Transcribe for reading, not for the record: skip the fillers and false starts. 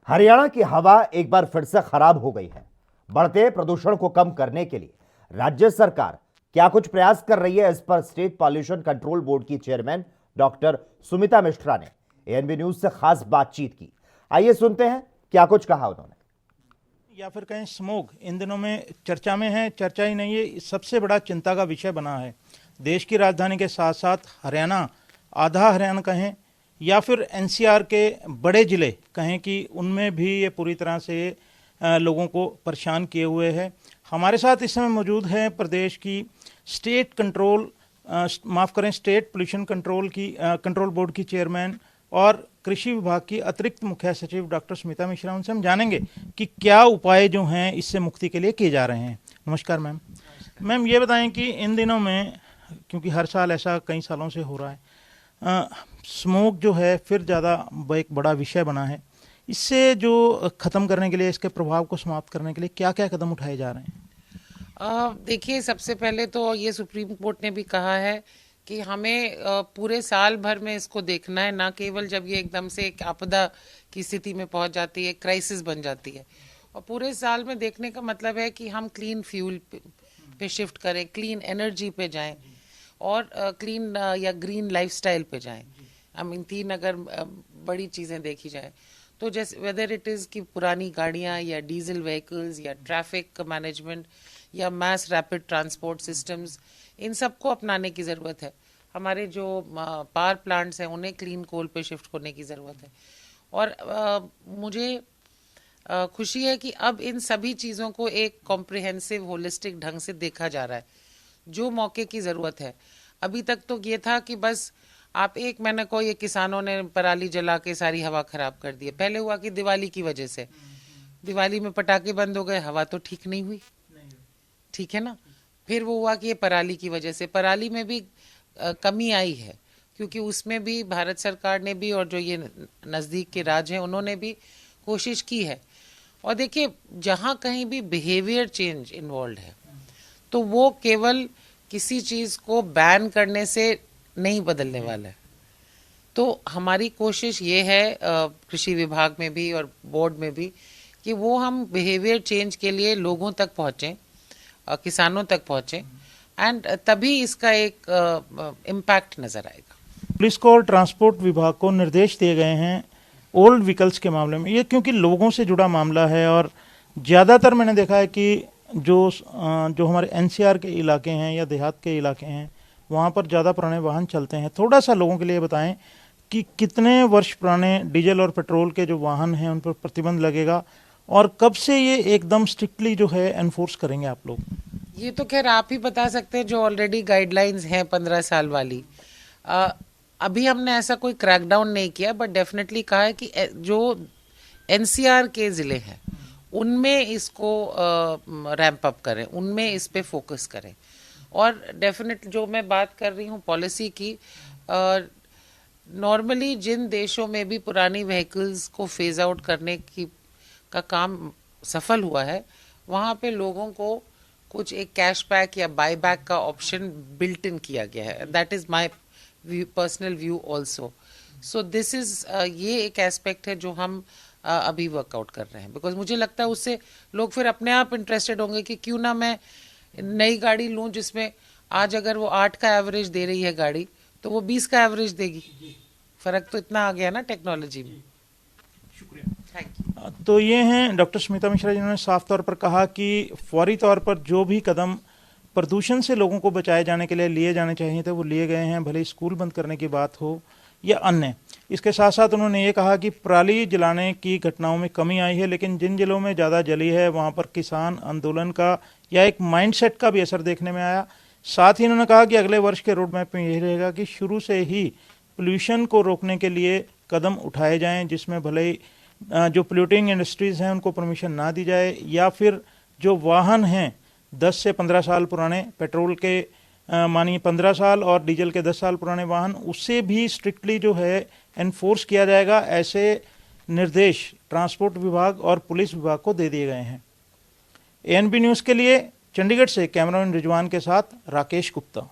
हरियाणा की हवा एक बार फिर से खराब हो गई है। बढ़ते प्रदूषण को कम करने के लिए राज्य सरकार क्या कुछ प्रयास कर रही है, इस पर स्टेट पॉल्यूशन कंट्रोल बोर्ड की चेयरमैन डॉक्टर सुमिता मिश्रा ने एएनबी न्यूज से खास बातचीत की। आइए सुनते हैं क्या कुछ कहा उन्होंने। या फिर कहें स्मोक इन दिनों में चर्चा में है, चर्चा ही नहीं है, सबसे बड़ा चिंता का विषय बना है। देश की राजधानी के साथ साथ हरियाणा, आधा हरियाणा कहें या फिर एनसीआर के बड़े ज़िले कहें कि उनमें भी ये पूरी तरह से लोगों को परेशान किए हुए है। हमारे साथ इस समय मौजूद है प्रदेश की स्टेट पोल्यूशन कंट्रोल बोर्ड की चेयरमैन और कृषि विभाग की अतिरिक्त मुख्य सचिव डॉक्टर स्मिता मिश्रा। उनसे हम जानेंगे कि क्या उपाय जो हैं इससे मुक्ति के लिए किए जा रहे हैं। नमस्कार मैम। मैम ये बताएं कि इन दिनों में, क्योंकि हर साल ऐसा कई सालों से हो रहा है, स्मोक जो है फिर ज़्यादा एक बड़ा विषय बना है। इससे जो ख़त्म करने के लिए, इसके प्रभाव को समाप्त करने के लिए क्या क्या कदम उठाए जा रहे हैं? देखिए, सबसे पहले तो ये सुप्रीम कोर्ट ने भी कहा है कि हमें पूरे साल भर में इसको देखना है, ना केवल जब ये एकदम से एक आपदा की स्थिति में पहुंच जाती है, क्राइसिस बन जाती है। और पूरे साल में देखने का मतलब है कि हम क्लीन फ्यूल पे शिफ्ट करें, क्लीन एनर्जी पे जाएं और क्लीन या ग्रीन लाइफस्टाइल पे जाएं। आई मीन तीन अगर बड़ी चीज़ें देखी जाए तो जैसे वेदर इट इज़ कि पुरानी गाड़ियां या डीजल व्हीकल्स या ट्रैफिक मैनेजमेंट या मैस रैपिड ट्रांसपोर्ट सिस्टम्स, इन सबको अपनाने की ज़रूरत है। हमारे जो पावर प्लांट्स हैं उन्हें क्लीन कोल पे शिफ्ट करने की ज़रूरत है। और मुझे खुशी है कि अब इन सभी चीज़ों को एक कॉम्प्रिहेंसिव होलिस्टिक ढंग से देखा जा रहा है, जो मौके की ज़रूरत है। अभी तक तो ये था कि बस आप एक महीने को ये किसानों ने पराली जला के सारी हवा खराब कर दी है। पहले हुआ कि दिवाली की वजह से, दिवाली में पटाखे बंद हो गए, हवा तो ठीक नहीं हुई, ठीक है ना। फिर वो हुआ कि ये पराली की वजह से, पराली में भी कमी आई है, क्योंकि उसमें भी भारत सरकार ने भी और जो ये नज़दीक के राज्य हैं उन्होंने भी कोशिश की है। और देखिए, जहाँ कहीं भी बिहेवियर चेंज इन्वॉल्व है तो वो केवल किसी चीज़ को बैन करने से नहीं बदलने वाला है। तो हमारी कोशिश ये है कृषि विभाग में भी और बोर्ड में भी कि वो हम बिहेवियर चेंज के लिए लोगों तक पहुँचें, किसानों तक पहुँचें, एंड तभी इसका एक इम्पैक्ट नज़र आएगा। पुलिस को और ट्रांसपोर्ट विभाग को निर्देश दिए गए हैं ओल्ड व्हीकल्स के मामले में। ये क्योंकि लोगों से जुड़ा मामला है और ज़्यादातर मैंने देखा है कि जो हमारे एनसीआर के इलाके हैं या देहात के इलाके हैं वहाँ पर ज़्यादा पुराने वाहन चलते हैं। थोड़ा सा लोगों के लिए बताएं कि कितने वर्ष पुराने डीजल और पेट्रोल के जो वाहन हैं उन पर प्रतिबंध लगेगा और कब से ये एकदम स्ट्रिक्टली जो है एनफोर्स करेंगे आप लोग? ये तो खैर आप ही बता सकते हैं, जो ऑलरेडी गाइडलाइंस हैं 15 साल वाली। अभी हमने ऐसा कोई क्रैकडाउन नहीं किया, बट डेफिनेटली कहा है कि जो एनसीआर के ज़िले हैं उनमें इसको रैंप अप करें, उनमें इस पे फोकस करें। और डेफिनेट जो मैं बात कर रही हूँ पॉलिसी की, नॉर्मली जिन देशों में भी पुरानी व्हीकल्स को फेज आउट करने का काम सफल हुआ है, वहाँ पे लोगों को कुछ एक कैशबैक या बायबैक का ऑप्शन बिल्ट इन किया गया है। That is my personal view also. So this is ये एक एस्पेक्ट है जो हम अभी वर्कआउट कर रहे हैं, बिकॉज मुझे लगता है उससे लोग फिर अपने आप इंटरेस्टेड होंगे कि क्यों ना मैं नई गाड़ी लूं जिसमें आज अगर वो 8 का एवरेज दे रही है गाड़ी तो वो 20 का एवरेज देगी। फर्क तो इतना आ गया ना टेक्नोलॉजी में। शुक्रिया। Thank you. तो ये हैं डॉक्टर स्मिता मिश्रा, जिन्होंने साफ तौर पर कहा कि फौरी तौर पर जो भी कदम प्रदूषण से लोगों को बचाए जाने के लिए लिए जाने चाहिए थे वो लिए गए हैं, भले स्कूल बंद करने की बात हो या अन्य। इसके साथ साथ उन्होंने ये कहा कि पराली जलाने की घटनाओं में कमी आई है, लेकिन जिन जिलों में ज़्यादा जली है वहाँ पर किसान आंदोलन का या एक माइंडसेट का भी असर देखने में आया। साथ ही उन्होंने कहा कि अगले वर्ष के रोड मैप में यही रहेगा कि शुरू से ही पोल्यूशन को रोकने के लिए कदम उठाए जाएं, जिसमें भले ही जो पोल्यूटिंग इंडस्ट्रीज़ हैं उनको परमिशन ना दी जाए, या फिर जो वाहन हैं 10 से 15 साल पुराने, पेट्रोल के मानिए 15 साल और डीजल के 10 साल पुराने वाहन, उससे भी स्ट्रिक्टली जो है एनफोर्स किया जाएगा। ऐसे निर्देश ट्रांसपोर्ट विभाग और पुलिस विभाग को दे दिए गए हैं। एएनबी न्यूज़ के लिए चंडीगढ़ से कैमरामैन रिजवान के साथ राकेश गुप्ता।